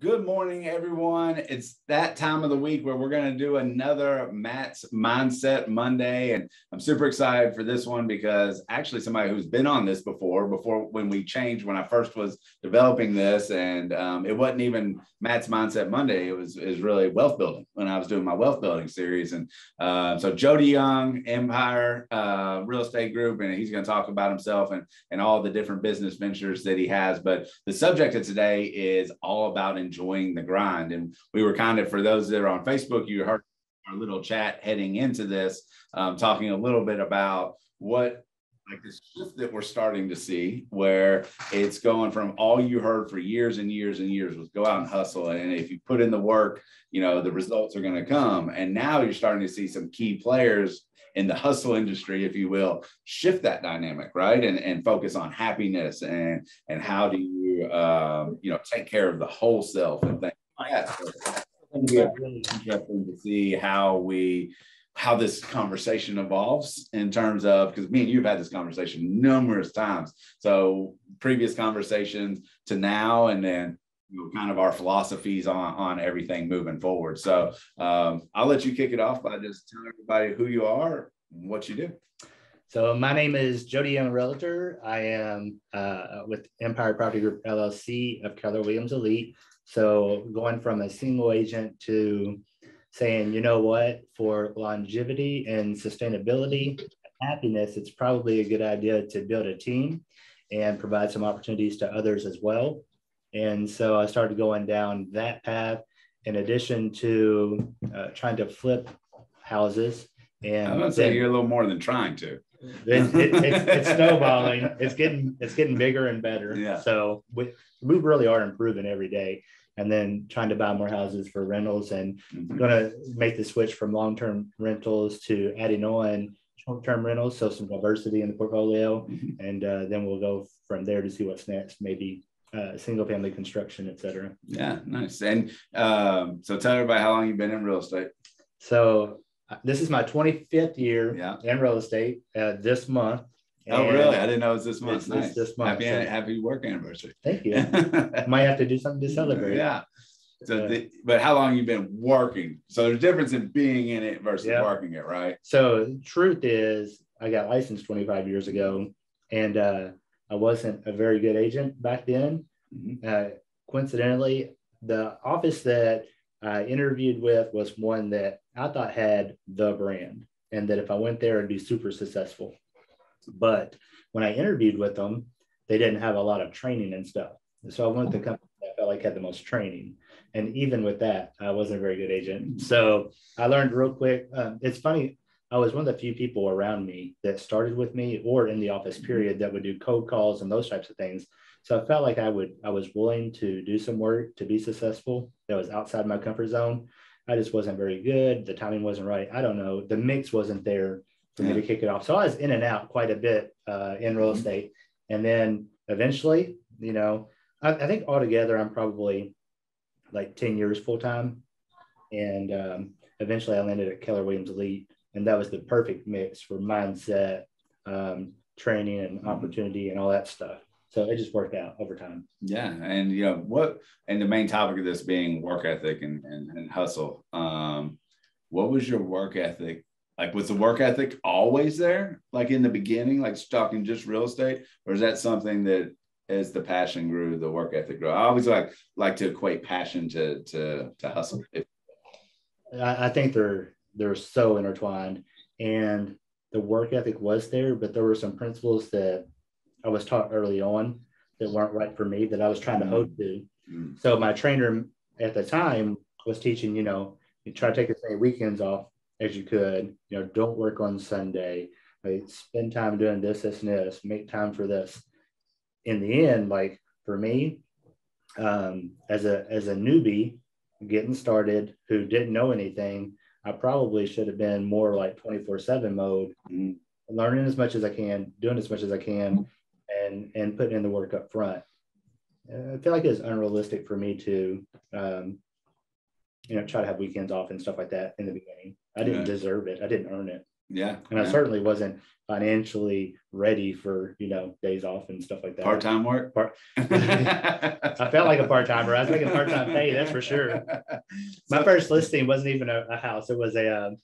Good morning, everyone. It's that time of the week where we're going to do another Matt's Mindset Monday. And I'm super excited for this one because actually somebody who's been on this before when we changed, when I first was developing this, and it wasn't even Matt's Mindset Monday. It was really wealth building when I was doing my wealth building series. And so Jody Young, Empire Real Estate Group, and he's going to talk about himself and all the different business ventures that he has. But the subject of today is all about enjoying the grind. And we were kind of, for those that are on Facebook, you heard our little chat heading into this, talking a little bit about what, like this shift that we're starting to see, where it's going from all you heard for years and years and years was go out and hustle. And if you put in the work, you know, the results are going to come. And now you're starting to see some key players in the hustle industry, if you will, shift that dynamic, right? And focus on happiness and how do you, take care of the whole self and things like that. So it's going to be really interesting to see how this conversation evolves in terms of, because me and you've had this conversation numerous times. So previous conversations to now, and then kind of our philosophies on everything moving forward. So I'll let you kick it off by just telling everybody who you are and what you do. So my name is Jody Young, Realtor. I am with Empire Property Group, LLC of Keller Williams Elite. So going from a single agent to saying, you know what, for longevity and sustainability and happiness, it's probably a good idea to build a team and provide some opportunities to others as well. And so I started going down that path in addition to trying to flip houses. And I'm gonna say you're a little more than trying to. It's snowballing. It's getting bigger and better. Yeah. So we really are improving every day. And then trying to buy more houses for rentals, and going to make the switch from long-term rentals to adding on short-term rentals, so some diversity in the portfolio. And then we'll go from there to see what's next, maybe single-family construction, et cetera. Yeah, nice. And so tell everybody how long you've been in real estate. So this is my 25th year in real estate this month. Oh, really? I didn't know it was this month. Nice. This month. Happy work anniversary. Thank you. Might have to do something to celebrate. Yeah. So, but how long have you been working? So there's a difference in being in it versus working it, right? So truth is, I got licensed 25 years ago, and I wasn't a very good agent back then. Coincidentally, the office that I interviewed with was one that I thought had the brand, and that if I went there, I'd be super successful. But when I interviewed with them, they didn't have a lot of training and stuff. So I went to the company that I felt like had the most training. And even with that, I wasn't a very good agent. So I learned real quick. It's funny. I was one of the few people around me that started with me or in the office period that would do cold calls and those types of things. So I felt like I was willing to do some work to be successful that was outside my comfort zone. I just wasn't very good. The timing wasn't right. I don't know. The mix wasn't there for me to kick it off. So I was in and out quite a bit in real estate. And then eventually, I think altogether I'm probably like 10 years full-time. And eventually I landed at Keller Williams Elite. And that was the perfect mix for mindset, training and opportunity and all that stuff. So it just worked out over time. Yeah. And, and the main topic of this being work ethic and hustle. What was your work ethic? Like, was the work ethic always there? Like in the beginning, like talking just real estate, or is that something that as the passion grew, the work ethic grew? I always like to equate passion to hustle. I think they're so intertwined, and the work ethic was there, but there were some principles that I was taught early on that weren't right for me that I was trying to hold to. So my trainer at the time was teaching, you try to take as many weekends off as you could, don't work on Sunday, spend time doing this, and this, make time for this. In the end, like for me, as a newbie getting started who didn't know anything, I probably should have been more like 24/7 mode, learning as much as I can, doing as much as I can, and putting in the work up front. I feel like it's unrealistic for me to, try to have weekends off and stuff like that in the beginning. I didn't deserve it. I didn't earn it. Yeah. And I certainly wasn't financially ready for, days off and stuff like that. Part-time work? I felt like a part-timer. I was making part-time pay, that's for sure. My first listing wasn't even a house. It was a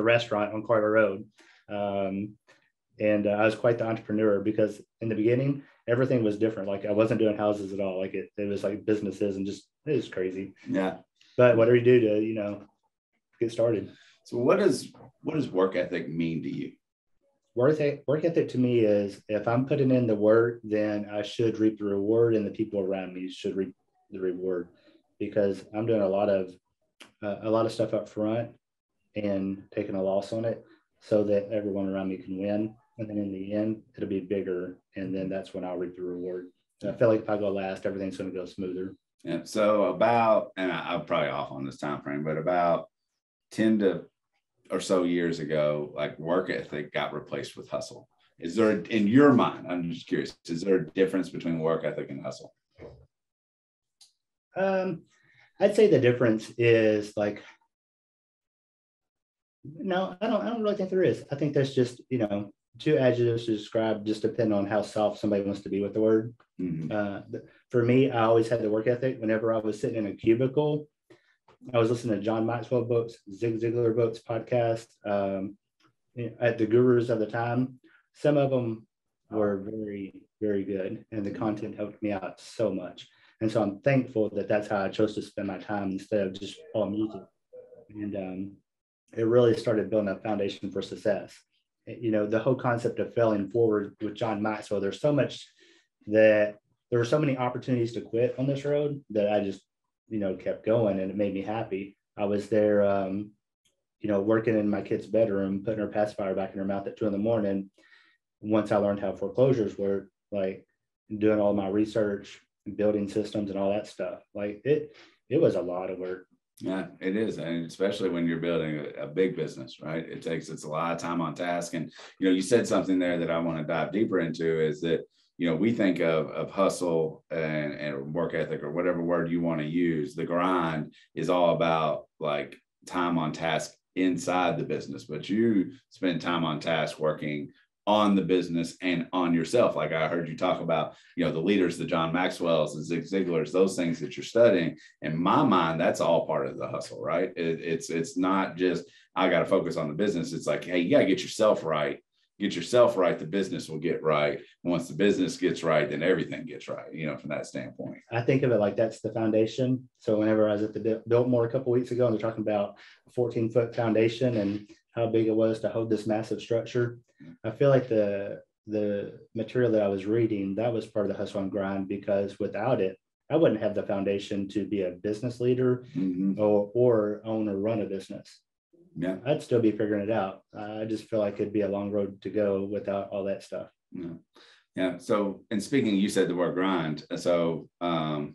restaurant on Carter Road. And I was quite the entrepreneur because in the beginning, everything was different. Like I wasn't doing houses at all. Like it was like businesses and just, it was crazy. Yeah. But whatever you do to, get started. So what does work ethic mean to you? Work ethic to me is if I'm putting in the work, then I should reap the reward, and the people around me should reap the reward, because I'm doing a lot of stuff up front and taking a loss on it so that everyone around me can win. And then in the end, it'll be bigger. And then that's when I'll reap the reward. And I feel like if I go last, everything's going to go smoother. Yeah. So and I'm probably off on this time frame, but about 10 or so years ago, like work ethic got replaced with hustle. Is there, in your mind, I'm just curious, is there a difference between work ethic and hustle? I'd say the difference is like, no, I don't really think there is. I think that's just, two adjectives to describe, just depend on how soft somebody wants to be with the word. Mm-hmm. For me, I always had the work ethic. Whenever I was sitting in a cubicle, I was listening to John Maxwell books, Zig Ziglar books, podcast, at the gurus of the time. Some of them were very, very good, and the content helped me out so much. And so I'm thankful that that's how I chose to spend my time instead of just all music. And it really started building a foundation for success. The whole concept of failing forward with John Maxwell, there's so much that there were so many opportunities to quit on this road that I just, kept going, and it made me happy. I was there, working in my kid's bedroom, putting her pacifier back in her mouth at 2 a.m. Once I learned how foreclosures work, like doing all my research, building systems and all that stuff, like it was a lot of work. Yeah, it is. And especially when you're building a big business, right? It's a lot of time on task. And, you said something there that I want to dive deeper into is that, we think of hustle and work ethic, or whatever word you want to use. The grind is all about like time on task inside the business, but you spend time on task working on the business and on yourself. Like I heard you talk about, the leaders, the John Maxwells, the Zig Ziglars, those things that you're studying. In my mind, that's all part of the hustle, right? It's not just, I got to focus on the business. It's like, hey, you got to get yourself right. Get yourself right, the business will get right. And once the business gets right, then everything gets right, from that standpoint. I think of it like that's the foundation. So whenever I was at the Biltmore a couple of weeks ago, and they're talking about a 14-foot foundation and how big it was to hold this massive structure, I feel like the material that I was reading, that was part of the hustle and grind, because without it, I wouldn't have the foundation to be a business leader, mm-hmm. or own or run a business. Yeah, I'd still be figuring it out. I just feel like it'd be a long road to go without all that stuff. Yeah. So, and speaking, you said the word grind. So now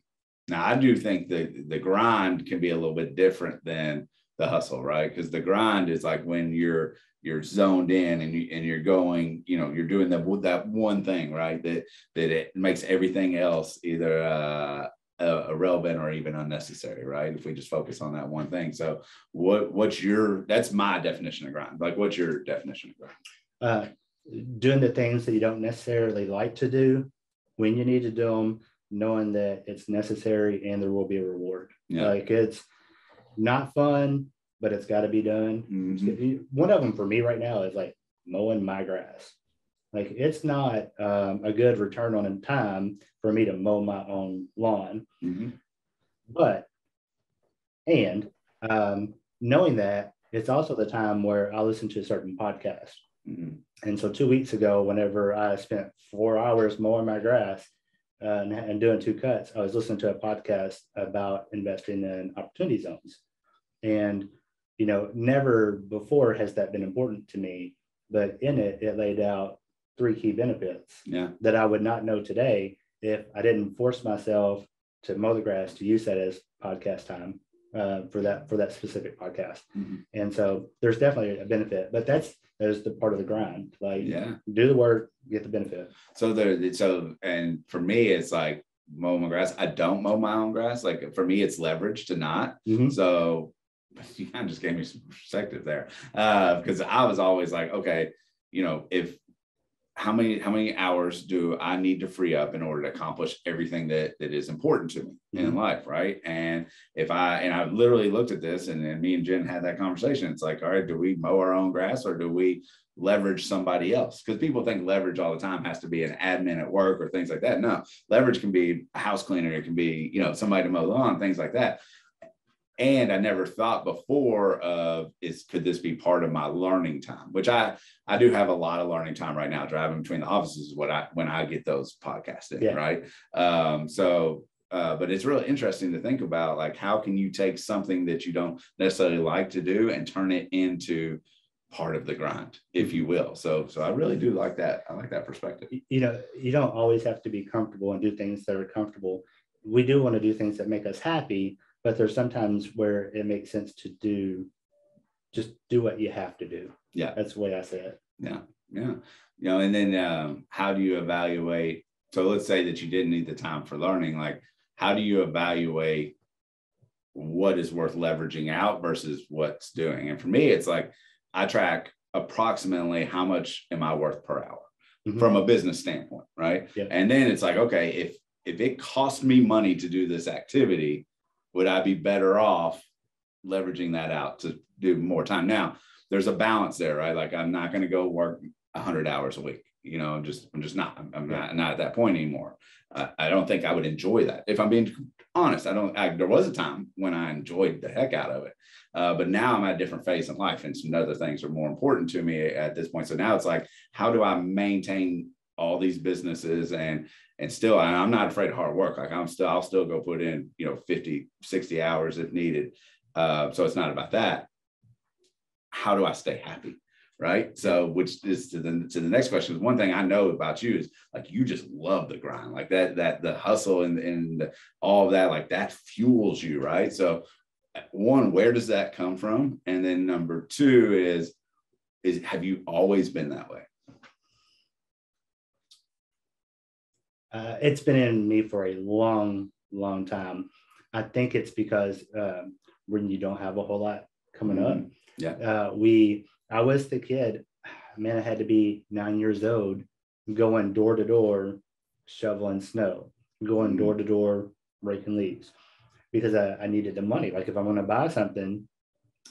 I do think the grind can be a little bit different than the hustle, right? Because the grind is like when you're zoned in and you're going, you're doing that one thing, right? That it makes everything else either irrelevant or even unnecessary, right? If we just focus on that one thing. So that's my definition of grind. Like, what's your definition of grind? Doing the things that you don't necessarily like to do when you need to do them, knowing that it's necessary and there will be a reward. Yeah. Like, it's not fun, but it's got to be done. Mm-hmm. One of them for me right now is like mowing my grass. Like, it's not a good return on time for me to mow my own lawn. Mm-hmm. But, knowing that, it's also the time where I listen to a certain podcast. Mm-hmm. And so 2 weeks ago, whenever I spent 4 hours mowing my grass and doing 2 cuts, I was listening to a podcast about investing in opportunity zones. And, never before has that been important to me, but in it laid out 3 key benefits that I would not know today if I didn't force myself to mow the grass, to use that as podcast time for that specific podcast. Mm-hmm. And so there's definitely a benefit, but that's the part of the grind. Like, do the work, get the benefit. And for me, it's like mow my grass. I don't mow my own grass. Like, for me, it's leverage to not. Mm-hmm. So you kind of just gave me some perspective there, because I was always like, okay, if how many hours do I need to free up in order to accomplish everything that is important to me in life, right? And I literally looked at this, and me and Jen had that conversation. It's like, all right, do we mow our own grass, or do we leverage somebody else? Because people think leverage all the time has to be an admin at work or things like that. No, leverage can be a house cleaner. It can be, somebody to mow the lawn, things like that. And I never thought before of could this be part of my learning time, which I do have a lot of learning time right now. Driving between the offices is when I get those podcasts in, right? But it's really interesting to think about, like, how can you take something that you don't necessarily like to do and turn it into part of the grind, if you will. So I really do like that. I like that perspective. You don't always have to be comfortable and do things that are comfortable. We do want to do things that make us happy, but there's sometimes where it makes sense to do what you have to do. Yeah. That's the way I say it. Yeah. And then how do you evaluate? So let's say that you didn't need the time for learning. Like, how do you evaluate what is worth leveraging out versus what's doing? And for me, it's like, I track approximately how much am I worth per hour from a business standpoint, right? Yeah. And then it's like, okay, if it cost me money to do this activity, would I be better off leveraging that out to do more time? Now, there's a balance there, right? Like, I'm not going to go work 100 hours a week. I'm just not. I'm not at that point anymore. I don't think I would enjoy that. If I'm being honest, there was a time when I enjoyed the heck out of it. But now I'm at a different phase in life, and some other things are more important to me at this point. So now it's like, how do I maintain all these businesses and still, I'm not afraid of hard work. Like, I'll still go put in, 50, 60 hours if needed. So it's not about that. How do I stay happy? Right. So, which is to the next question. One thing I know about you is, like, you just love the grind, like that the hustle and all of that, like, that fuels you. Right. So, one, where does that come from? And then number two is have you always been that way? It's been in me for a long, long time. I think it's because when you don't have a whole lot coming up. Yeah. I was the kid, man, I had to be 9 years old, going door to door, shoveling snow, going door to door, raking leaves, because I needed the money. Like, if I want to buy something,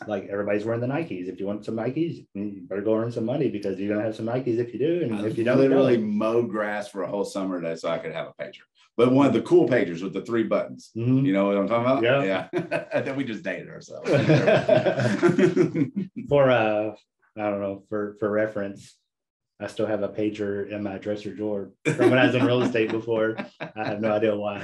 like, everybody's wearing the Nikes. If you want some Nikes, you better go earn some money, because you're going to have some Nikes if you do. And if you don't, literally mowed grass for a whole summer day so I could have a pager. But one of the cool pagers with the 3 buttons. You know what I'm talking about? Yeah. I think we just dated ourselves. I don't know, for reference, I still have a pager in my dresser drawer from when I was in real estate before. I have no idea why.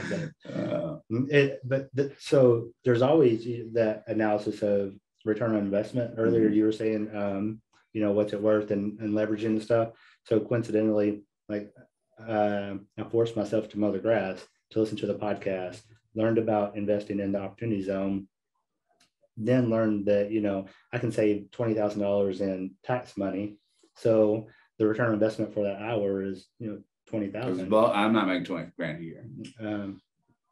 So there's always that analysis of return on investment. Earlier, you were saying, what's it worth and leveraging and stuff. So coincidentally, like, I forced myself to mow the grass, to listen to the podcast, learned about investing in the opportunity zone, then learned that, I can save $20,000 in tax money. So the return on investment for that hour is, $20,000. Well, I'm not making 20 grand a year.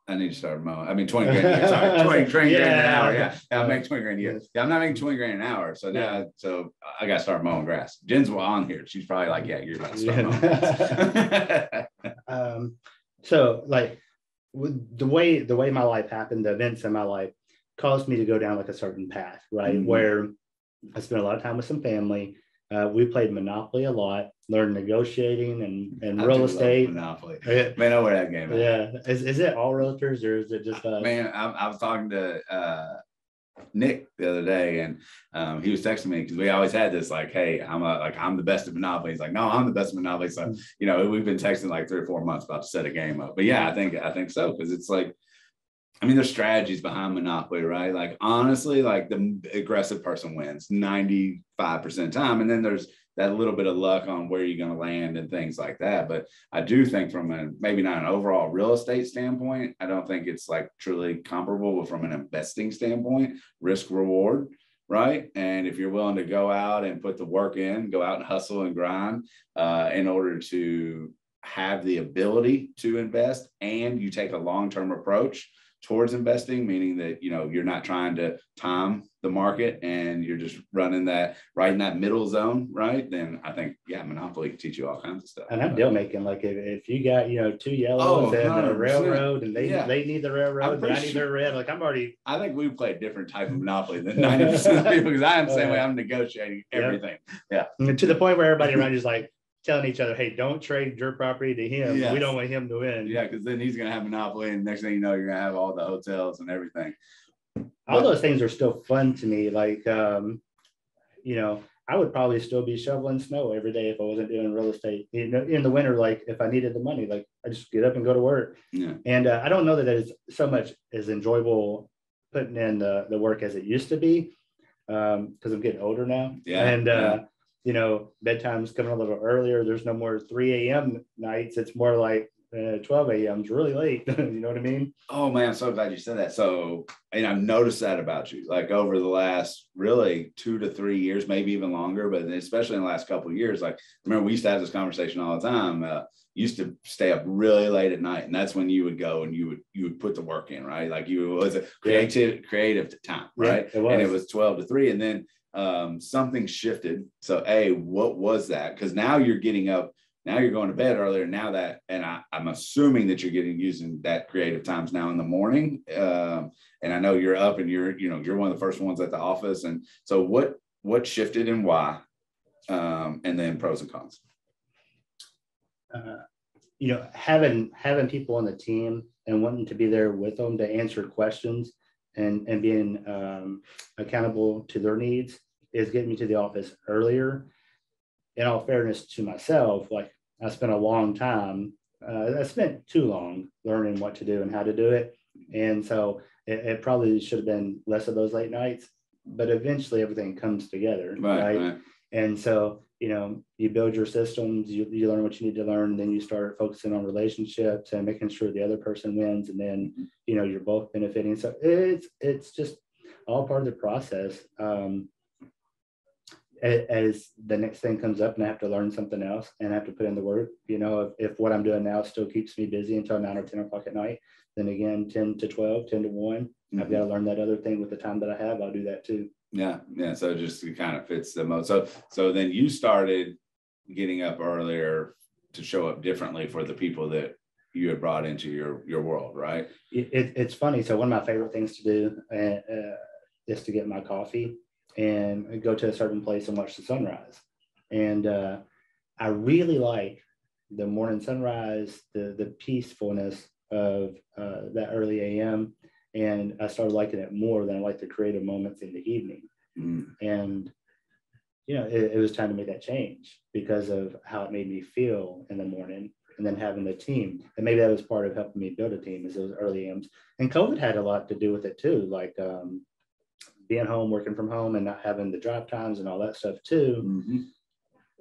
I need to start mowing. I mean, 20 grand a year. Sorry, 20 grand an hour. Yeah. I'm making 20 grand a year. Yeah, I'm not making 20 grand an hour. So now, I got to start mowing grass. Jen's on here. She's probably like, yeah, you're about to start mowing. So, like, the way my life happened, the events in my life caused me to go down like a certain path, right? Where I spent a lot of time with some family. We played Monopoly a lot, learned negotiating and real estate. Monopoly. Man, I wear that game. Yeah. Is it all realtors, or is it just man, I was talking to Nick the other day, and he was texting me, because we always had this, like, hey, I'm the best at Monopoly. He's like, no, I'm the best at Monopoly. So, we've been texting like 3 or 4 months about to set a game up. But yeah, I think so, because it's like, I mean, there's strategies behind Monopoly, right? Like, honestly, like, the aggressive person wins 95% of the time. And then there's that little bit of luck on where you're going to land and things like that. But I do think from maybe not an overall real estate standpoint, I don't think it's like truly comparable, but from an investing standpoint, risk reward, right? And if you're willing to go out and put the work in, go out and hustle and grind in order to have the ability to invest, and you take a long-term approach, towards investing, meaning that, you're not trying to time the market and you're just running that right in that middle zone, right? Then I think, Monopoly can teach you all kinds of stuff. And I'm deal making, like if you got, two yellows and a 100%. railroad and they need the railroad, but I need the red, like I think we play a different type of Monopoly than 90% of people, because I am the same way. I'm negotiating everything. Yeah. And to the point where everybody around you is like telling each other, hey, don't trade your property to him. Yes. We don't want him to win. Yeah, because then he's going to have Monopoly, and next thing you know, you're going to have all the hotels and everything. All those things are still fun to me. Like, I would probably still be shoveling snow every day if I wasn't doing real estate. In the winter, like if I needed the money, like I just get up and go to work. Yeah. And I don't know that is so much as enjoyable putting in the work as it used to be, because I'm getting older now. Yeah. And bedtime's coming a little earlier. There's no more 3 a.m. nights. It's more like 12 a.m. is really late. You know what I mean? Oh man, I'm so glad you said that. So, and I've noticed that about you, like over the last really 2 to 3 years, maybe even longer, but especially in the last couple of years. Like, remember, we used to have this conversation all the time. Used to stay up really late at night, and that's when you would go and you would put the work in, right? Like it was a creative time, right? Yeah, and it was 12 to 3, and then something shifted. So what was that? Because now you're getting up, now you're going to bed earlier. Now that, and I'm assuming that you're using that creative times now in the morning. And I know you're up and you're one of the first ones at the office. And so what shifted and why? And then pros and cons. Having people on the team and wanting to be there with them to answer questions and being accountable to their needs is getting me to the office earlier. In all fairness to myself, like I spent a long time, I spent too long learning what to do and how to do it. And so it probably should have been less of those late nights, but eventually everything comes together. Right. And so, you build your systems, you learn what you need to learn, and then you start focusing on relationships and making sure the other person wins. And then, you're both benefiting. So it's just all part of the process. As the next thing comes up and I have to learn something else and I have to put in the work, if what I'm doing now still keeps me busy until 9 or 10 o'clock at night, then again, 10 to 12, 10 to 1, I've got to learn that other thing with the time that I have. I'll do that too. Yeah. So just it kind of fits the most. So then you started getting up earlier to show up differently for the people that you had brought into your world, right? It's funny. So one of my favorite things to do is to get my coffee and go to a certain place and watch the sunrise. And I really like the morning sunrise, the peacefulness of that early AM. And I started liking it more than I like the creative moments in the evening. And, it was time to make that change because of how it made me feel in the morning, and then having the team. And maybe that was part of helping me build a team, is those early AMs. And COVID had a lot to do with it too. Like being home, working from home, and not having the drive times and all that stuff too,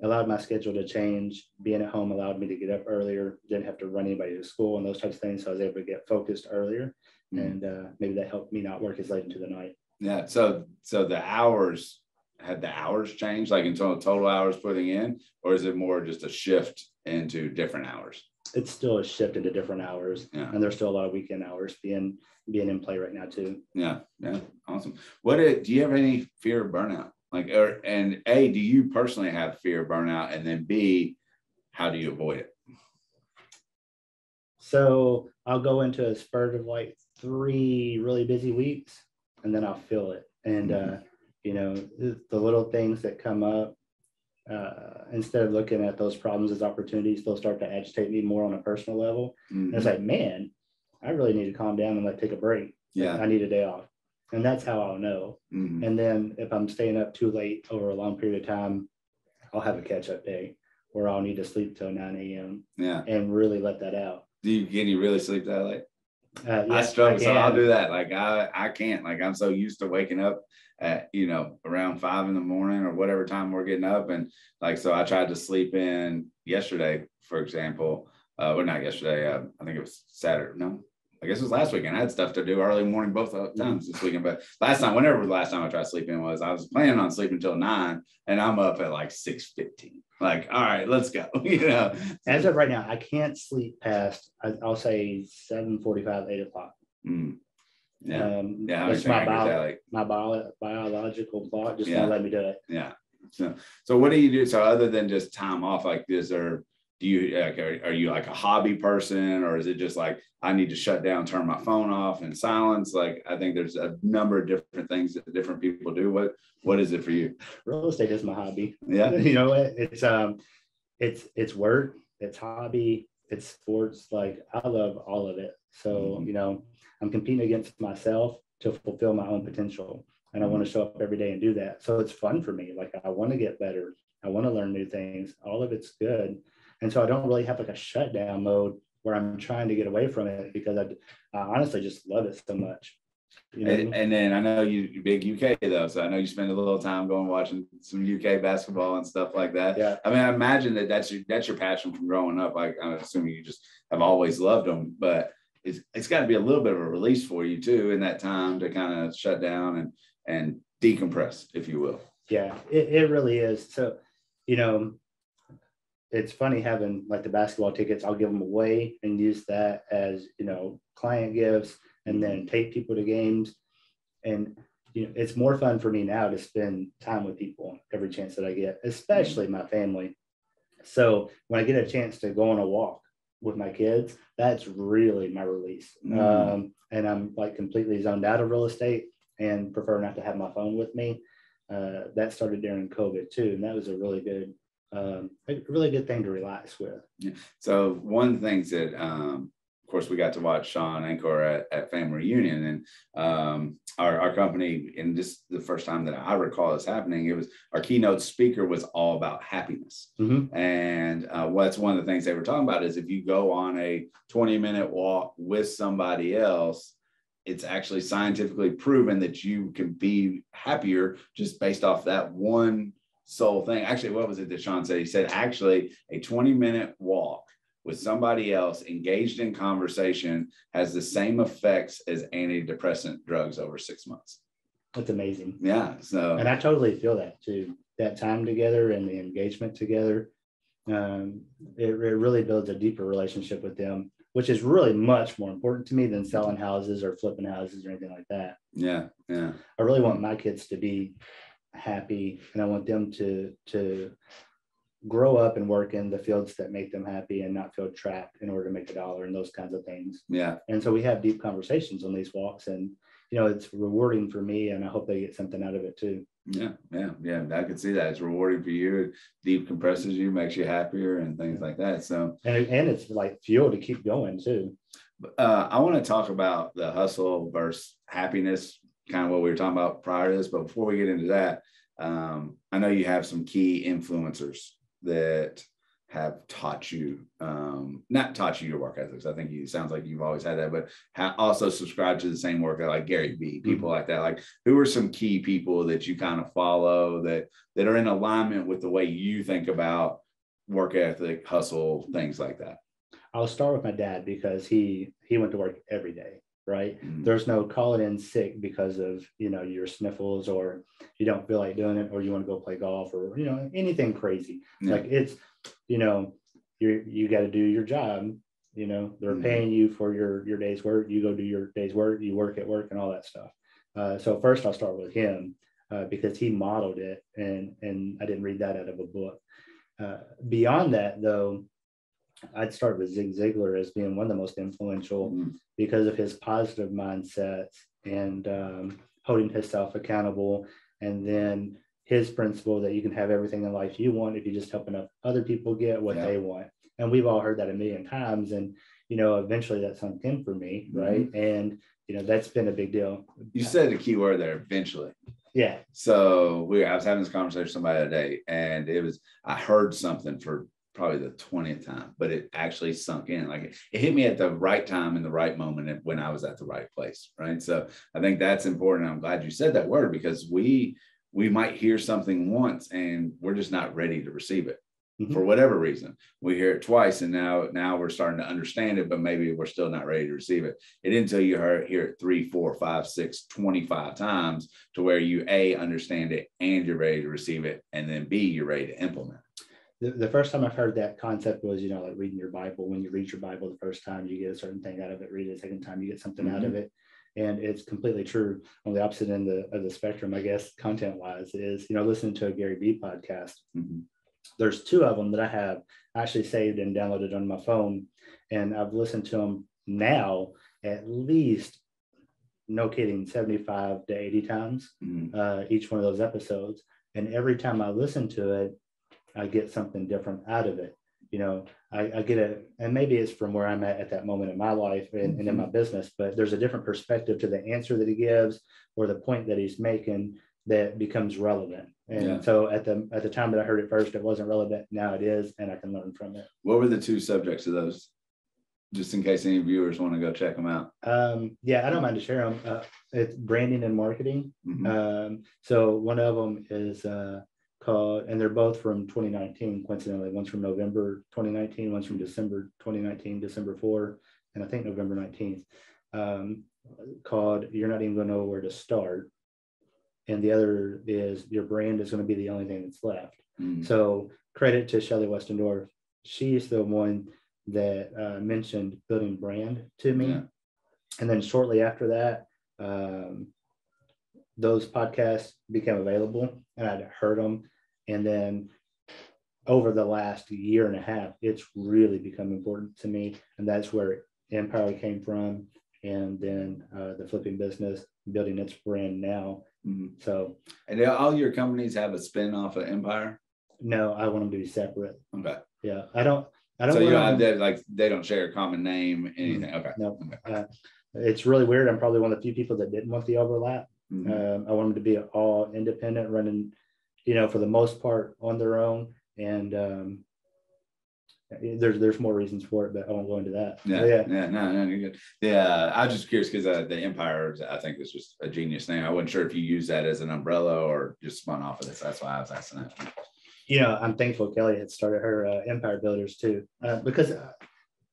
allowed my schedule to change. Being at home allowed me to get up earlier, didn't have to run anybody to school and those types of things. So I was able to get focused earlier. And maybe that helped me not work as late into the night. Yeah. So the hours, had the hours changed, like in total hours putting in, or is it more just a shift into different hours? It's still a shift into different hours. Yeah. And there's still a lot of weekend hours being in play right now too. Yeah. Awesome. Do you have any fear of burnout? And A, do you personally have fear of burnout? And then B, how do you avoid it? So I'll go into a spurt of like 3 really busy weeks, and then I'll feel it. And, the little things that come up, instead of looking at those problems as opportunities, they'll start to agitate me more on a personal level. And it's like, man, I really need to calm down and take a break. Yeah. I need a day off. And that's how I'll know. And then if I'm staying up too late over a long period of time, I'll have a catch-up day where I'll need to sleep till 9 a.m. Yeah. And really let that out. Can you really sleep that late? I struggle, so I'll do that. Like I can't. Like I'm so used to waking up at around 5 a.m. or whatever time we're getting up, and so I tried to sleep in yesterday, for example. Well, not yesterday. I think it was Saturday. No, I guess it was last weekend. I had stuff to do early morning both times this weekend. But whenever the last time I tried to sleep in was, I was planning on sleeping until 9, and I'm up at 6:15. All right, let's go. As of right now, I can't sleep past, I'll say 7:45, 8 o'clock. Yeah. That's my biological clock just won't let me do it. Yeah. So what do you do? So other than just time off like this, or do you are you like a hobby person, or is it just like I need to shut down, turn my phone off and silence? Like I think there's a number of different things that different people do. What is it for you? Real estate is my hobby. Yeah. It's work, it's hobby, it's sports. Like I love all of it. So, I'm competing against myself to fulfill my own potential. And I want to show up every day and do that. So it's fun for me. Like I want to get better. I want to learn new things. All of it's good. And so I don't really have like a shutdown mode where I'm trying to get away from it, because I honestly just love it so much. And then I know you're big UK though. So I know you spend a little time going watching some UK basketball and stuff like that. Yeah. I mean, I imagine that's your passion from growing up. Like I'm assuming you just have always loved them, but it's got to be a little bit of a release for you too in that time to kind of shut down and decompress, if you will. Yeah, it really is. So, it's funny having like the basketball tickets. I'll give them away and use that as, client gifts, and then take people to games. And, it's more fun for me now to spend time with people every chance that I get, especially my family. So when I get a chance to go on a walk with my kids, that's really my release. And I'm like completely zoned out of real estate and prefer not to have my phone with me. That started during COVID too. And that was a really good thing to relax with. Yeah. So one of the things that, of course, we got to watch Sean Anchor at Family Reunion, and our company, and this the first time that I recall this happening, it was our keynote speaker was all about happiness. Mm-hmm. And what's one of the things they were talking about is if you go on a 20-minute walk with somebody else, it's actually scientifically proven that you can be happier just based off that one sole thing. Actually, what was it that Sean said? He said, actually, a 20-minute walk with somebody else engaged in conversation has the same effects as antidepressant drugs over 6 months. That's amazing. Yeah. So, and I totally feel that too. That time together and the engagement together, it really builds a deeper relationship with them, which is really much more important to me than selling houses or flipping houses or anything like that. Yeah. I really want my kids to be happy, and I want them to grow up and work in the fields that make them happy and not feel trapped in order to make a dollar and those kinds of things. Yeah. And so we have deep conversations on these walks, and it's rewarding for me, and I hope they get something out of it too. Yeah. I can see that. It's rewarding for you. It deep compresses you, makes you happier and things like that. So, and it's like fuel to keep going too. I want to talk about the hustle versus happiness, kind of what we were talking about prior to this. But before we get into that, I know you have some key influencers that have taught you, not taught you your work ethics. I think it sounds like you've always had that, but also subscribed to the same work, like Gary Vee, people like that. Like, who are some key people that you kind of follow that are in alignment with the way you think about work ethic, hustle, things like that? I'll start with my dad, because he went to work every day. Right. Mm-hmm. There's no calling in sick because of, your sniffles, or you don't feel like doing it, or you want to go play golf, or, anything crazy. Yeah. Like it's, you got to do your job. They're paying you for your day's work. You go do your day's work, you work at work and all that stuff. So first I'll start with him, because he modeled it, and I didn't read that out of a book. Beyond that, though, I'd start with Zig Ziglar as being one of the most influential, because of his positive mindsets and holding himself accountable. And then his principle that you can have everything in life you want if you just help enough other people get what they want. And we've all heard that a million times. And, eventually that sunk in for me. Right. And, that's been a big deal. You said a key word there, eventually. Yeah. So I was having this conversation with somebody today, and I heard something for probably the 20th time, but it actually sunk in. Like it hit me at the right time in the right moment when I was at the right place. Right. So I think that's important. I'm glad you said that word, because we might hear something once and we're just not ready to receive it for whatever reason. We hear it twice, and now we're starting to understand it, but maybe we're still not ready to receive it. It didn't until you hear it 3, 4, 5, 6, 25 times to where you understand it and you're ready to receive it, and then B, you're ready to implement it. The first time I've heard that concept was, like reading your Bible. When you read your Bible the first time, you get a certain thing out of it. Read it the second time, you get something out of it. and it's completely true on the opposite end of the spectrum, I guess, content wise, is, listening to a Gary Vee podcast. Mm-hmm. There's 2 of them that I have actually saved and downloaded on my phone, and I've listened to them now at least, no kidding, 75 to 80 times, each one of those episodes. And every time I listen to it, I get something different out of it. I get it, and maybe it's from where I'm at that moment in my life and in my business, but there's a different perspective to the answer that he gives or the point that he's making that becomes relevant. And so at the time that I heard it first, it wasn't relevant. Now it is, and I can learn from it. What were the 2 subjects of those? Just in case any viewers want to go check them out. Yeah, I don't mind to share them. It's branding and marketing. So one of them is called, and they're both from 2019, coincidentally. One's from November 2019, one's from December 2019, December 4, and I think November 19th, called You're Not Even Going to Know Where to Start. And the other is Your Brand Is Going to Be the Only Thing That's Left. So credit to Shelley Westendorf. She's the one that mentioned building brand to me. And then shortly after that, those podcasts became available, and I'd heard them. And then over the last year and a half, it's really become important to me. And that's where Empire came from. And then the flipping business, building its brand now. So, and all your companies have a spin off of Empire? No, I want them to be separate. Okay. Yeah. I don't. So you don't have that, like, they don't share a common name, anything. Okay. No. Okay. It's really weird. I'm probably one of the few people that didn't want the overlap. I want them to be all independent, running, for the most part on their own. And there's more reasons for it, but I won't go into that. No, you're good. Yeah, I was just curious because the Empire, I think, is just a genius name. I wasn't sure if you use that as an umbrella or just spun off of this. That's why I was asking that. I'm thankful Kelly had started her Empire Builders too, because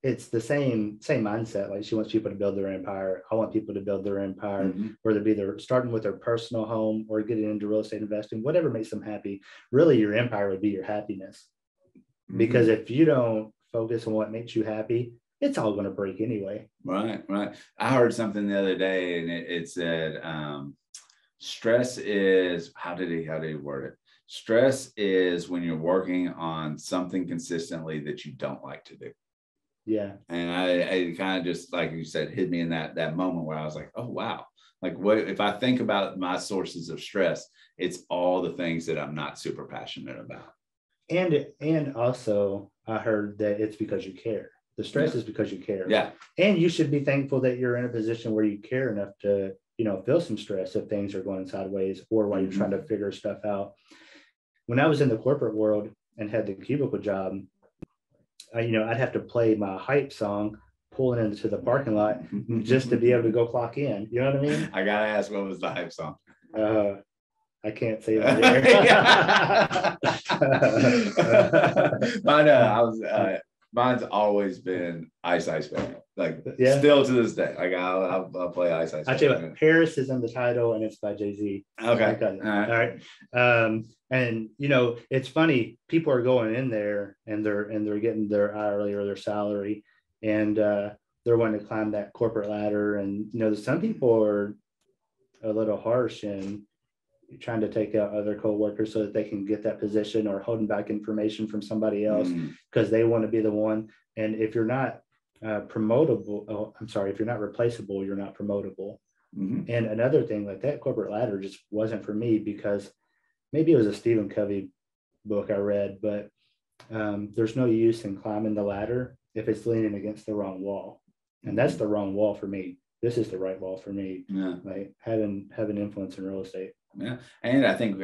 it's the same mindset. Like, she wants people to build their empire. I want people to build their empire, whether it be they're starting with their personal home or getting into real estate investing, whatever makes them happy. Really, your empire would be your happiness. Because if you don't focus on what makes you happy, it's all going to break anyway. Right. I heard something the other day, and it said, stress is, how did he word it? Stress is when you're working on something consistently that you don't like to do. Yeah. And I kind of just, like you said, hit me in that moment where I was like, oh, wow. Like, what if I think about my sources of stress, it's all the things that I'm not super passionate about. And also I heard that it's because you care. The stress is because you care. Yeah. And you should be thankful that you're in a position where you care enough to, feel some stress if things are going sideways or while you're trying to figure stuff out. When I was in the corporate world and had the cubicle job, I'd have to play my hype song pulling into the parking lot just to be able to go clock in. You know what I mean? I got to ask, what was the hype song? I can't say that. Mine's always been Ice Ice Baby. Like, still to this day. Like, I'll play Ice Ice Baby. I tell you what, Paris is in the title, and it's by Jay-Z. Okay. All right. And it's funny. People are going in there, and they're getting their hourly or their salary, and they're wanting to climb that corporate ladder. And some people are a little harsh and trying to take out other coworkers so that they can get that position, or holding back information from somebody else because they want to be the one. And if you're not if you're not replaceable, you're not promotable. And another thing, like, that corporate ladder just wasn't for me, because maybe it was a Stephen Covey book I read, but there's no use in climbing the ladder if it's leaning against the wrong wall. And that's the wrong wall for me. This is the right wall for me. Like, having influence in real estate. Yeah. And I think,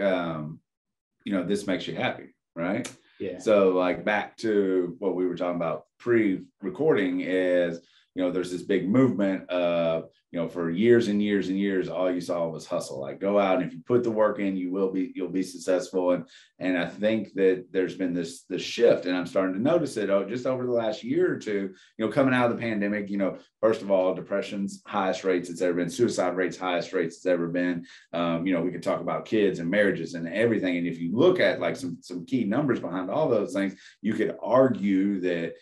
this makes you happy, right? Yeah. So, like, back to what we were talking about pre-recording is, there's this big movement of, for years and years and years, all you saw was hustle. Like, go out, and if you put the work in, you'll be successful. And I think that there's been this shift, and I'm starting to notice it just over the last year or two, coming out of the pandemic. First of all, depression's highest rates it's ever been, suicide rates highest rates it's ever been. We could talk about kids and marriages and everything. And if you look at, like, some key numbers behind all those things, you could argue that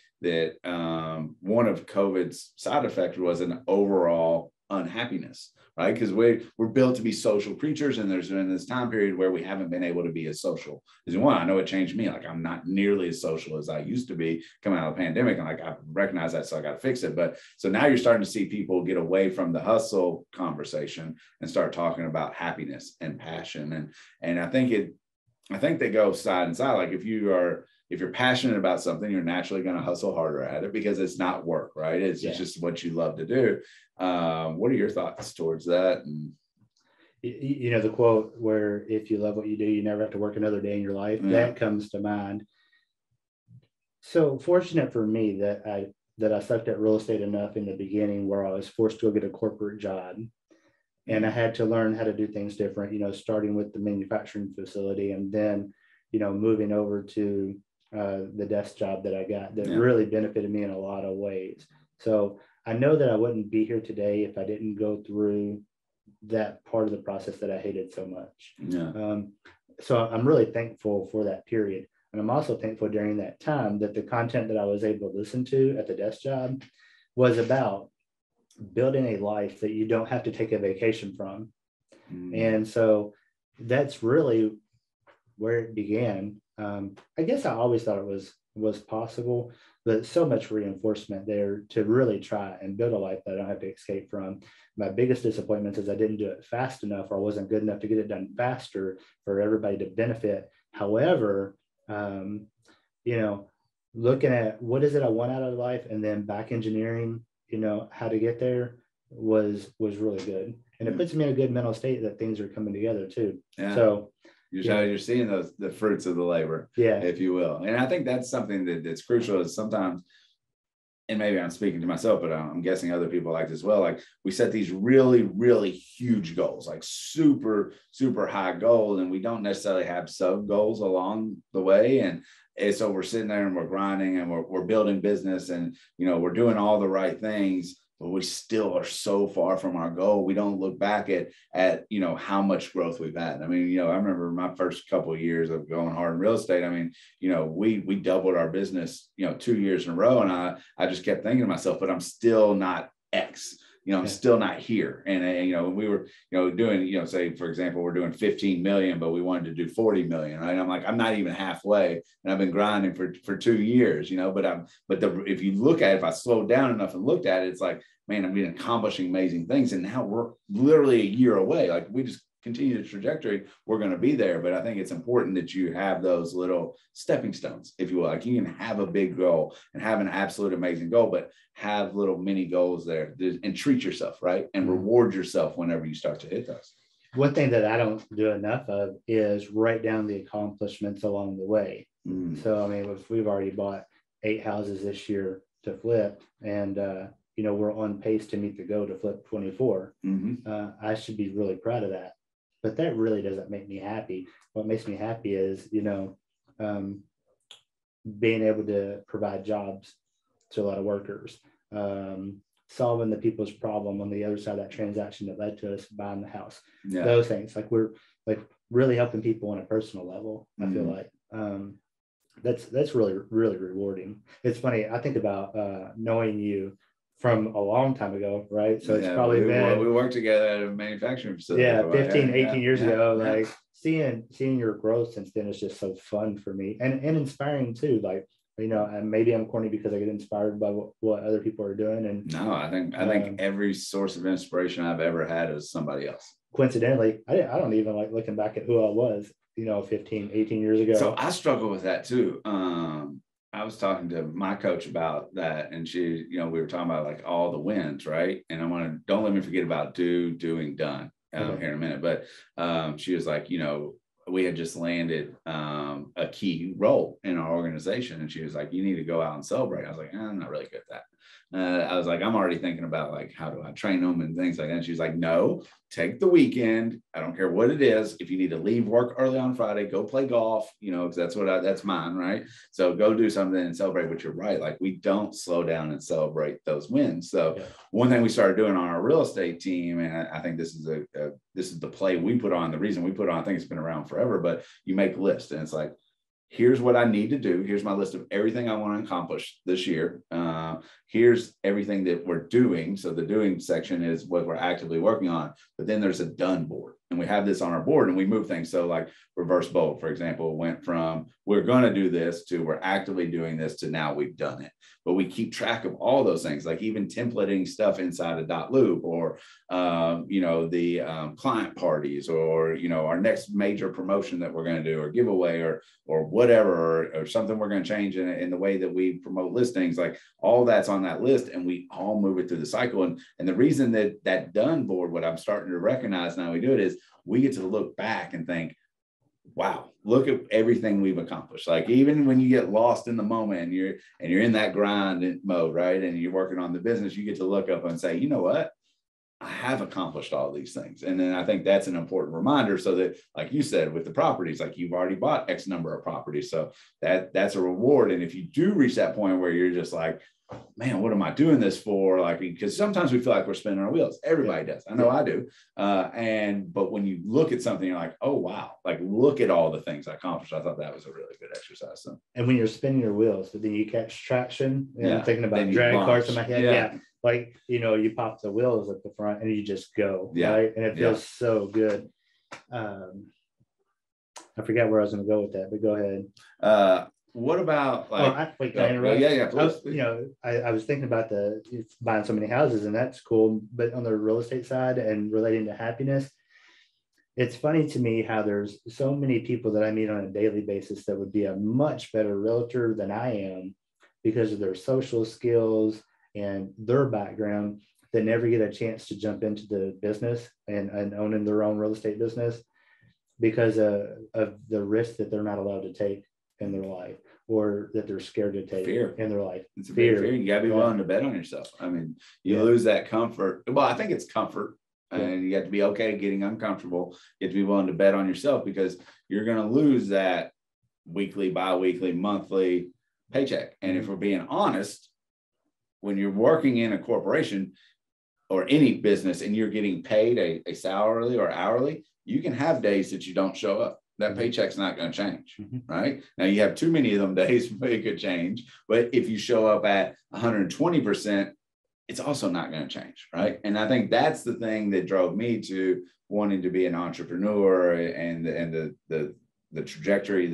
one of COVID's side effects was an overall unhappiness, right? Because we're built to be social creatures, and there's in this time period where we haven't been able to be as social as we want. I know it changed me. Like, I'm not nearly as social as I used to be coming out of the pandemic, and like I recognize that, so I got to fix it. But so now you're starting to see people get away from the hustle conversation and start talking about happiness and passion, and I think they go side and side. Like, if you're passionate about something, you're naturally going to hustle harder at it because it's not work, right? It's just what you love to do. What are your thoughts towards that? And the quote where if you love what you do, you never have to work another day in your life, that comes to mind. So fortunate for me that I sucked at real estate enough in the beginning where I was forced to go get a corporate job. And I had to learn how to do things different, starting with the manufacturing facility and then, moving over to the desk job that I got that really benefited me in a lot of ways. So I know that I wouldn't be here today if I didn't go through that part of the process that I hated so much. So I'm really thankful for that period. And I'm also thankful during that time that the content that I was able to listen to at the desk job was about building a life that you don't have to take a vacation from. And so that's really where it began. I guess I always thought it was possible, but so much reinforcement there to really try and build a life that I don't have to escape from. My biggest disappointment is I didn't do it fast enough, or I wasn't good enough to get it done faster for everybody to benefit. However, looking at what is it I want out of life and then back engineering, how to get there was really good. And it puts me in a good mental state that things are coming together too. So you're seeing the fruits of the labor, if you will. And I think that's something that's crucial is sometimes, and maybe I'm speaking to myself, but I'm guessing other people like this as well. Like, we set these really, really huge goals, like super, super high goals, and we don't necessarily have sub goals along the way. And so we're sitting there and we're grinding and we're building business and, we're doing all the right things, but we still are so far from our goal. We don't look back at how much growth we've had. I mean, I remember my first couple of years of going hard in real estate. I mean, we doubled our business, 2 years in a row. And I just kept thinking to myself, but I'm still not X. I'm still not here. And we were, doing, say, for example, we're doing 15 million, but we wanted to do 40 million. Right? I'm like, I'm not even halfway, and I've been grinding for 2 years, if you look at it, if I slowed down enough and looked at it, it's like, man, I've been accomplishing amazing things. And now we're literally a year away. Like, we just continue the trajectory, we're going to be there. But I think it's important that you have those little stepping stones, if you will. Like, you can have a big goal and have an absolute amazing goal, but have little mini goals there and treat yourself, right? And reward yourself whenever you start to hit those. One thing that I don't do enough of is write down the accomplishments along the way. So, I mean, if we've already bought 8 houses this year to flip, and we're on pace to meet the goal to flip 24. I should be really proud of that. But that really doesn't make me happy. What makes me happy is, being able to provide jobs to a lot of workers, solving the people's problem on the other side of that transaction that led to us buying the house. Those things, like, we're like really helping people on a personal level. I feel like that's really, really rewarding. It's funny. I think about knowing you from a long time ago, right? So it's probably been, we worked together at a manufacturing facility. 15, 18 years ago. Like, seeing your growth since then is just so fun for me and inspiring too. Like, and maybe I'm corny because I get inspired by what other people are doing. And no, I think every source of inspiration I've ever had is somebody else. Coincidentally, I don't even like looking back at who I was, 15, 18 years ago. So I struggle with that too. I was talking to my coach about that, and she, we were talking about like all the wins, right? And don't let me forget about doing, done here in a minute. But she was like, we had just landed a key role in our organization, and she was like, you need to go out and celebrate. I was like, I'm not really good at that. I was like, I'm already thinking about like, how do I train them and things like that. And she's like, no, take the weekend. I don't care what it is. If you need to leave work early on Friday, go play golf, because that's mine. Right. So go do something and celebrate. But you're right. Like, we don't slow down and celebrate those wins. So one thing we started doing on our real estate team, and I think this is this is the play we put on. The reason we put on, I think it's been around forever, but you make lists, and it's like, here's what I need to do. Here's my list of everything I want to accomplish this year. Here's everything that we're doing. So the doing section is what we're actively working on, but then there's a done board, and we have this on our board and we move things. So like reverse bold, for example, went from we're going to do this to we're actively doing this to now we've done it. But we keep track of all those things, like even templating stuff inside a dot loop, or, the client parties, or, our next major promotion that we're going to do, or giveaway, or whatever, or something we're going to change in the way that we promote listings. Like all that's on that list, and we all move it through the cycle. And the reason that done board, what I'm starting to recognize now we do it, is we get to look back and think, wow, look at everything we've accomplished. Like even when you get lost in the moment and you're in that grind mode, right? And you're working on the business, you get to look up and say, you know what? I have accomplished all these things. And then I think that's an important reminder, so that, like you said, with the properties, like you've already bought X number of properties. So that's a reward. And if you do reach that point where you're just like, man, what am I doing this for? Like, because sometimes we feel like we're spinning our wheels. Everybody does. I know I do. But when you look at something, you're like, oh, wow, like look at all the things I accomplished. I thought that was a really good exercise. So. And when you're spinning your wheels, but then you catch traction, I'm thinking about drag cars in my head. Yeah. Like, you pop the wheels at the front and you just go, right? And it feels so good. I forgot where I was going to go with that, but go ahead. What about like? Wait, can I interrupt? Yeah, please. I was thinking about buying so many houses, and that's cool. But on the real estate side and relating to happiness, it's funny to me how there's so many people that I meet on a daily basis that would be a much better realtor than I am because of their social skills and their background, that never get a chance to jump into the business and owning their own real estate business because of the risk that they're not allowed to take in their life, or that they're scared to take in their life. It's a fear. You gotta be willing to bet on yourself. I mean, you lose that comfort. Well, I think it's comfort, and you have to be okay getting uncomfortable. You have to be willing to bet on yourself, because you're going to lose that weekly, bi-weekly, monthly paycheck. And if we're being honest, when you're working in a corporation or any business and you're getting paid a salary or hourly, you can have days that you don't show up. That paycheck's not going to change, right? Now you have too many of them days, it could change. But if you show up at 120%, it's also not going to change, right? And I think that's the thing that drove me to wanting to be an entrepreneur, and the trajectory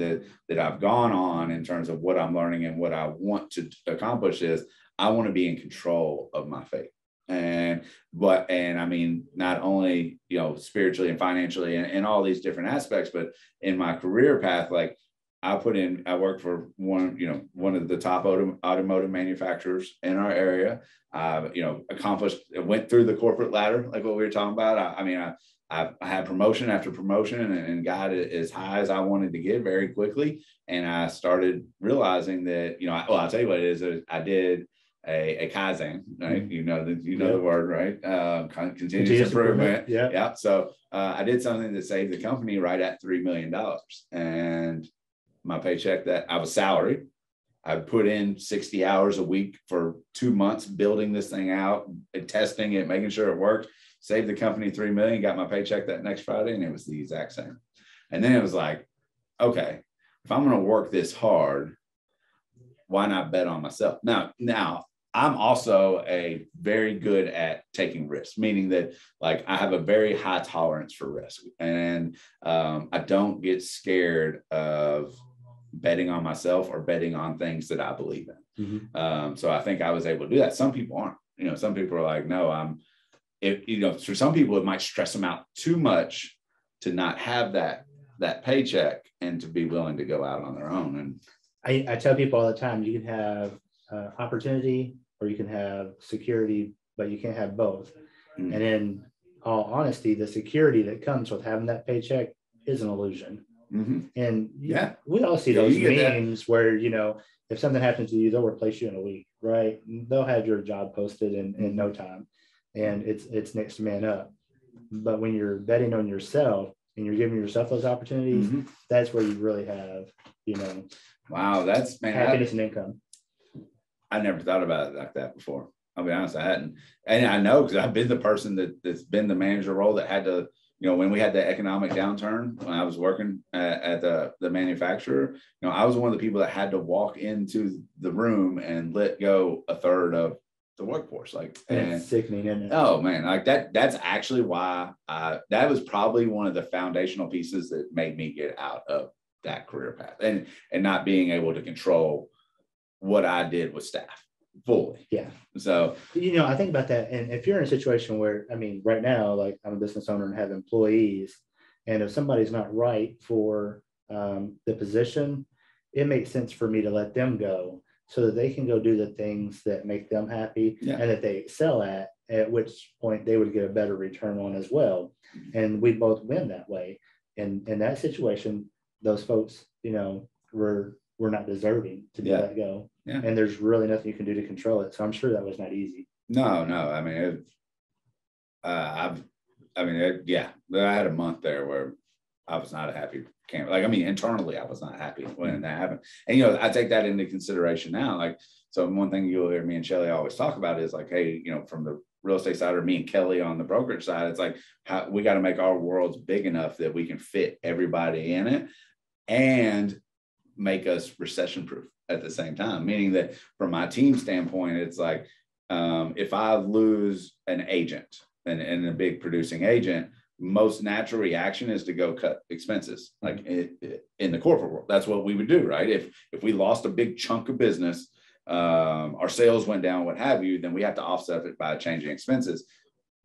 that I've gone on in terms of what I'm learning and what I want to accomplish is I want to be in control of my fate. And I mean, not only, spiritually and financially and all these different aspects, but in my career path, like I worked for one of the top automotive manufacturers in our area. Went through the corporate ladder, like what we were talking about. I had promotion after promotion and got as high as I wanted to get very quickly. And I started realizing that, I'll tell you what it is. I did a Kaizen, right? The word, right? Continuous improvement. Yeah. So I did something that saved the company right at $3 million. And my paycheck that I was salaried, I put in 60 hours a week for 2 months, building this thing out and testing it, making sure it worked, saved the company $3 million, got my paycheck that next Friday, and it was the exact same. And then it was like, okay, if I'm going to work this hard, why not bet on myself? Now, I'm also very good at taking risks, meaning that like I have a very high tolerance for risk, and I don't get scared of betting on myself or betting on things that I believe in. So I think I was able to do that. Some people aren't. Some people are like, no, for some people it might stress them out too much to not have that paycheck and to be willing to go out on their own. And I tell people all the time, you can have opportunity or you can have security, but you can't have both. And in all honesty, the security that comes with having that paycheck is an illusion. And we all see those memes where, if something happens to you, they'll replace you in a week, right? They'll have your job posted in no time, and it's next man up. But when you're betting on yourself and you're giving yourself those opportunities, that's where you really have, wow, that's happiness and income. I never thought about it like that before. I'll be honest, I hadn't. And I know because I've been the person that's been the manager role that had to when we had the economic downturn, when I was working at the manufacturer, I was one of the people that had to walk into the room and let go a third of the workforce. Like, and it's sickening, isn't it? Oh man, like that's actually why that was probably one of the foundational pieces that made me get out of that career path, and not being able to control what I did with staff fully. Yeah. So, I think about that. And if you're in a situation where, I mean, right now, like I'm a business owner and have employees, and if somebody's not right for the position, it makes sense for me to let them go so that they can go do the things that make them happy and that they excel at which point they would get a better return on as well. And we both win that way. And in that situation, those folks, were not deserving to be let go. Yeah. And there's really nothing you can do to control it. So I'm sure that was not easy. No. I mean, I had a month there where I was not a happy camp. Like, I mean, internally, I was not happy when that happened. And, I take that into consideration now. Like, so one thing you'll hear me and Shelly always talk about is like, hey, from the real estate side, or me and Kelly on the brokerage side, it's like, how we got to make our worlds big enough that we can fit everybody in it and make us recession proof at the same time. Meaning that from my team standpoint, it's like, if I lose an agent and a big producing agent, most natural reaction is to go cut expenses. Like in the corporate world, that's what we would do, right? If we lost a big chunk of business, our sales went down, what have you, then we have to offset it by changing expenses.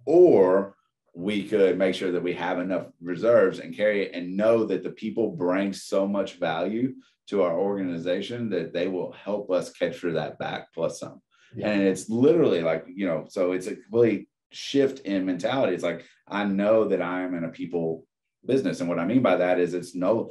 Or we could make sure that we have enough reserves and carry it and know that the people bring so much value to our organization that they will help us capture that back plus some. Yeah. And it's literally like, so it's a complete shift in mentality. It's like, I know that I'm in a people business. And what I mean by that is it's no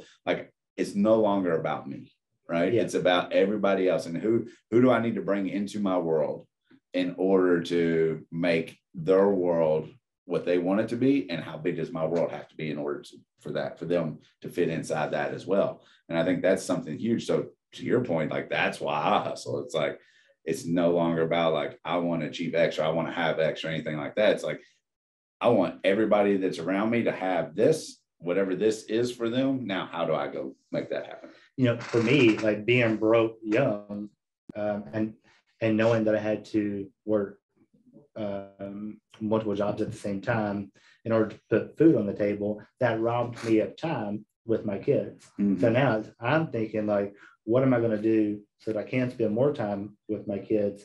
longer about me, right? Yeah. It's about everybody else. And who do I need to bring into my world in order to make their world what they want it to be, and how big does my world have to be in order for them to fit inside that as well. And I think that's something huge. So to your point, like, that's why I hustle. It's like, it's no longer about like, I want to achieve X or I want to have X or anything like that. It's like, I want everybody that's around me to have this, whatever this is for them. Now, how do I go make that happen? For me, like being broke young, and knowing that I had to work multiple jobs at the same time in order to put food on the table, that robbed me of time with my kids. Mm-hmm. So now I'm thinking like, what am I going to do so that I can spend more time with my kids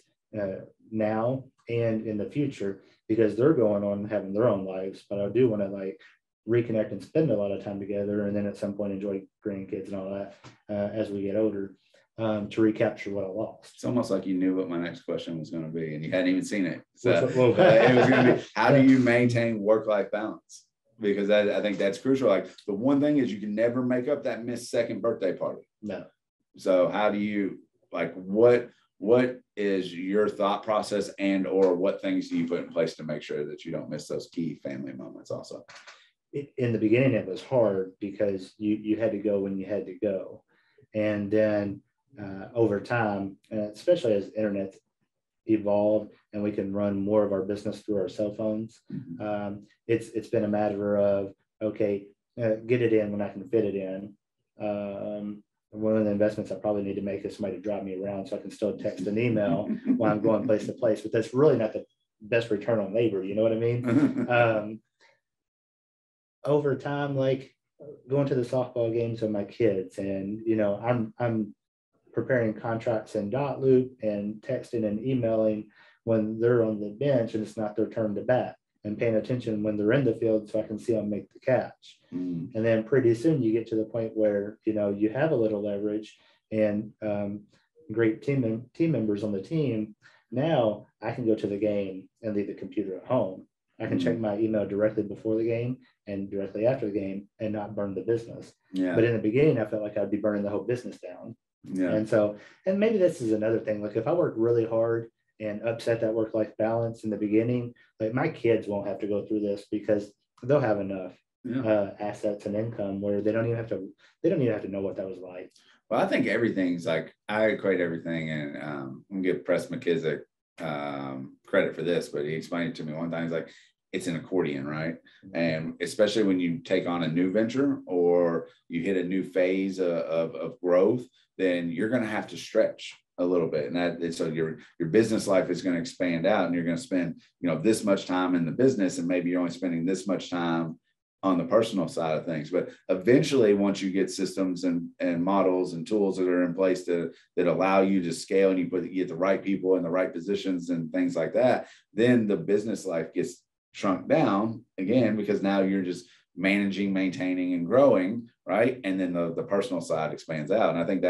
now and in the future, because they're going on having their own lives, but I do want to like reconnect and spend a lot of time together, and then at some point enjoy grandkids and all that as we get older. To recapture what I lost. It's almost like you knew what my next question was going to be and you hadn't even seen it. So it was going to be, how do you maintain work-life balance? Because I think that's crucial. Like, the one thing is you can never make up that missed second birthday party. No. So how do you, like, what is your thought process, and or what things do you put in place to make sure that you don't miss those key family moments also? In the beginning, it was hard because you had to go when you had to go. And then over time, especially as the internet evolved and we can run more of our business through our cell phones, mm-hmm. It's been a matter of, okay, get it in when I can fit it in. One of the investments I probably need to make is somebody to drive me around so I can still text an email while I'm going place to place, but that's really not the best return on labor. You know what I mean? Over time, like going to the softball games with my kids, and I'm preparing contracts in Dotloop and texting and emailing when they're on the bench and it's not their turn to bat, and paying attention when they're in the field so I can see them make the catch. Mm. And then pretty soon you get to the point where, you have a little leverage and great team members on the team. Now I can go to the game and leave the computer at home. I can check my email directly before the game and directly after the game and not burn the business. Yeah. But in the beginning, I felt like I'd be burning the whole business down. Yeah. And maybe this is another thing. Like, if I work really hard and upset that work-life balance in the beginning, like, my kids won't have to go through this because they'll have enough assets and income where they don't even have to know what that was like. Well, I think everything's like, I equate everything, and I'm gonna give Press McKissick credit for this, but he explained it to me one time. He's like, it's an accordion, right? And especially when you take on a new venture or you hit a new phase of growth, then you're going to have to stretch a little bit. And so your business life is going to expand out, and you're going to spend, this much time in the business, and maybe you're only spending this much time on the personal side of things. But eventually, once you get systems and models and tools that are in place that allow you to scale, and you get the right people in the right positions and things like that, then the business life gets shrunk down again, because now you're just managing, maintaining, and growing, right? And then the personal side expands out. And I think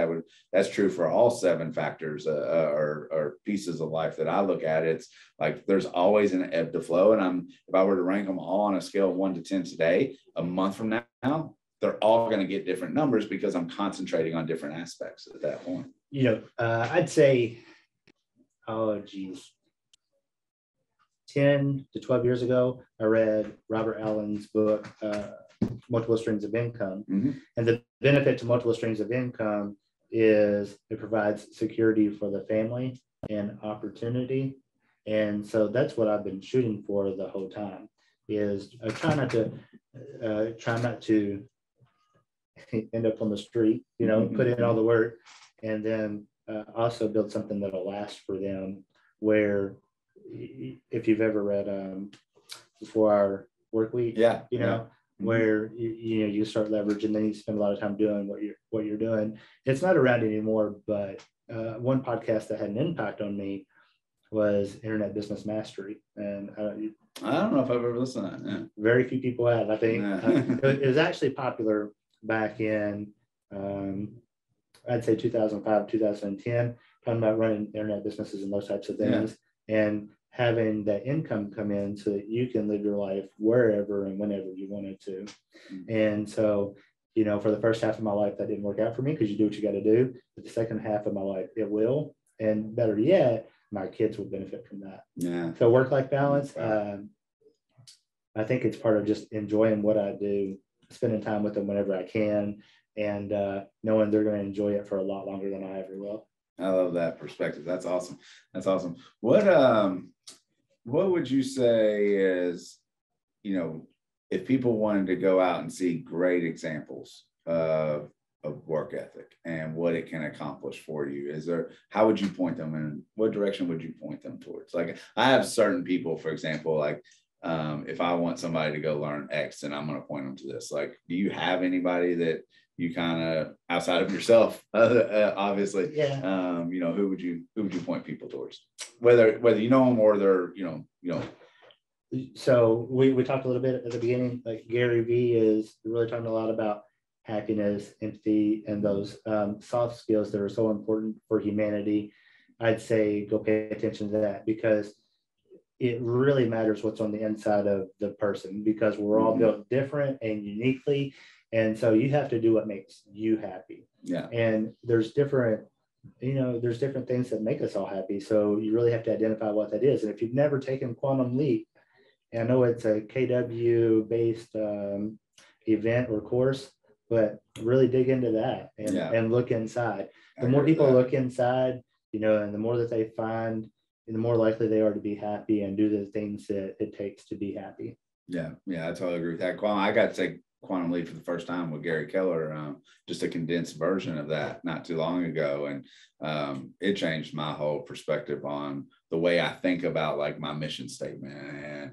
that's true for all 7 factors or pieces of life that I look at. It's like there's always an ebb to flow. And if I were to rank them all on a scale of 1 to 10 today, a month from now, they're all going to get different numbers because I'm concentrating on different aspects at that point. I'd say, 10 to 12 years ago, I read Robert Allen's book, Multiple Streams of Income. Mm-hmm. And the benefit to multiple streams of income is it provides security for the family and opportunity. And so that's what I've been shooting for the whole time, is try not to end up on the street, put in all the work, and then also build something that'll last for them, where if you've ever read 4-Hour Workweek, where you start leveraging, then you spend a lot of time doing what you're doing. It's not around anymore, but one podcast that had an impact on me was Internet Business Mastery, and I don't know if I've ever listened to that. Yeah. Very few people have. I think it was actually popular back in I'd say 2005, 2010, talking about running internet businesses and those types of things, and having that income come in so that you can live your life wherever and whenever you wanted to. And so, for the first half of my life, that didn't work out for me, because you do what you got to do. But the second half of my life, it will. And better yet, my kids will benefit from that. Yeah. So work-life balance, I think it's part of just enjoying what I do, spending time with them whenever I can, and knowing they're going to enjoy it for a lot longer than I ever will. I love that perspective. That's awesome. What would you say is, if people wanted to go out and see great examples of work ethic and what it can accomplish for you, how would you point them, and what direction would you point them towards? Like, I have certain people, for example, like if I want somebody to go learn X, and I'm going to point them to this. Like, do you have anybody that you kind of, outside of yourself, obviously, who would you point people towards, whether you know them or they're, So we talked a little bit at the beginning, like Gary Vee is really talking a lot about happiness, empathy, and those soft skills that are so important for humanity. I'd say go pay attention to that, because it really matters what's on the inside of the person, because we're all built different and uniquely. And so you have to do what makes you happy. Yeah. And there's different things that make us all happy. So you really have to identify what that is. And if you've never taken Quantum Leap, and I know it's a KW based event or course, but really dig into that and look inside. The more people look inside, and the more that they find, and the more likely they are to be happy and do the things that it takes to be happy. Yeah, I totally agree with that. I got to take Quantum Leap for the first time with Gary Keller, just a condensed version of that not too long ago. And it changed my whole perspective on the way I think about like my mission statement and,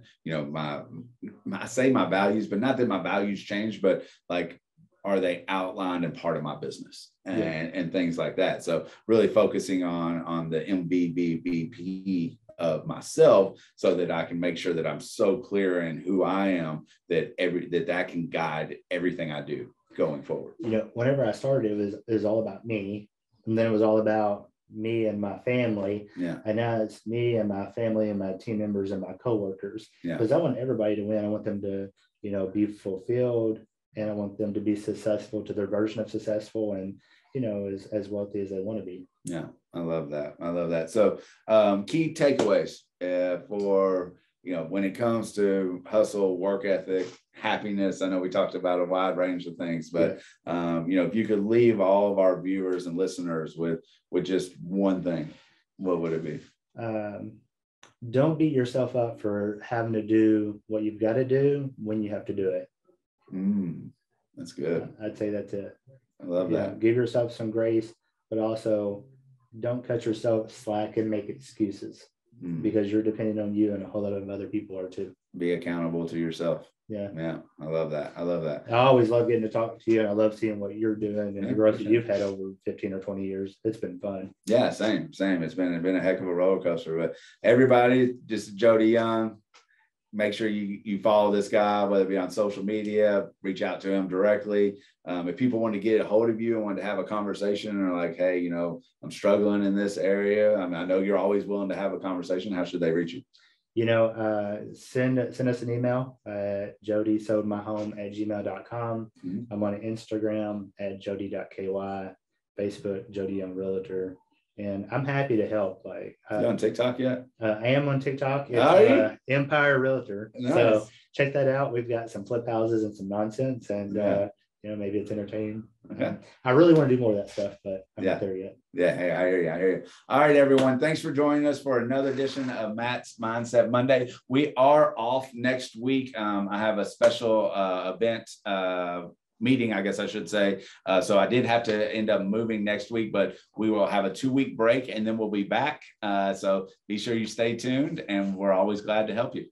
I say my values, but not that my values change, but like, are they outlined and part of my business and things like that? So really focusing on the MBBBP of myself, so that I can make sure that I'm so clear in who I am, that that can guide everything I do going forward. Whenever I started, it was all about me, and then it was all about me and my family. Yeah. And now it's me and my family and my team members and my coworkers. Yeah. Because I want everybody to win. I want them to, be fulfilled, and I want them to be successful to their version of successful, and as wealthy as they want to be. Yeah, I love that. So key takeaways for, when it comes to hustle, work ethic, happiness. I know we talked about a wide range of things, but if you could leave all of our viewers and listeners with just one thing, what would it be? don't beat yourself up for having to do what you've got to do when you have to do it. That's good. I'd say that's it. I love that. Give yourself some grace, but also don't cut yourself slack and make excuses because you're depending on you, and a whole lot of other people are too. Be accountable to yourself. Yeah. I love that. I always love getting to talk to you, and I love seeing what you're doing and the growth that you've had over 15 or 20 years. It's been fun. Yeah, same. It's been a heck of a roller coaster. But everybody, just Jody Young, make sure you follow this guy, whether it be on social media, reach out to him directly. If people want to get a hold of you and want to have a conversation, or like, hey, I'm struggling in this area. I mean, I know you're always willing to have a conversation. How should they reach you? Send us an email at jodysoldmyhome@gmail.com. I'm on Instagram at jody.ky, Facebook, Jody Young Realtor. And I'm happy to help. Like, you on TikTok yet? I am on TikTok. It's Empire Realtor. Nice. So check that out. We've got some flip houses and some nonsense, and maybe it's entertaining. Okay. I really want to do more of that stuff, but I'm not there yet. Yeah, hey, I hear you. All right, everyone. Thanks for joining us for another edition of Matt's Mindset Monday. We are off next week. I have a special event meeting, I guess I should say. So I did have to end up moving next week, but we will have a 2-week break and then we'll be back. So be sure you stay tuned, and we're always glad to help you.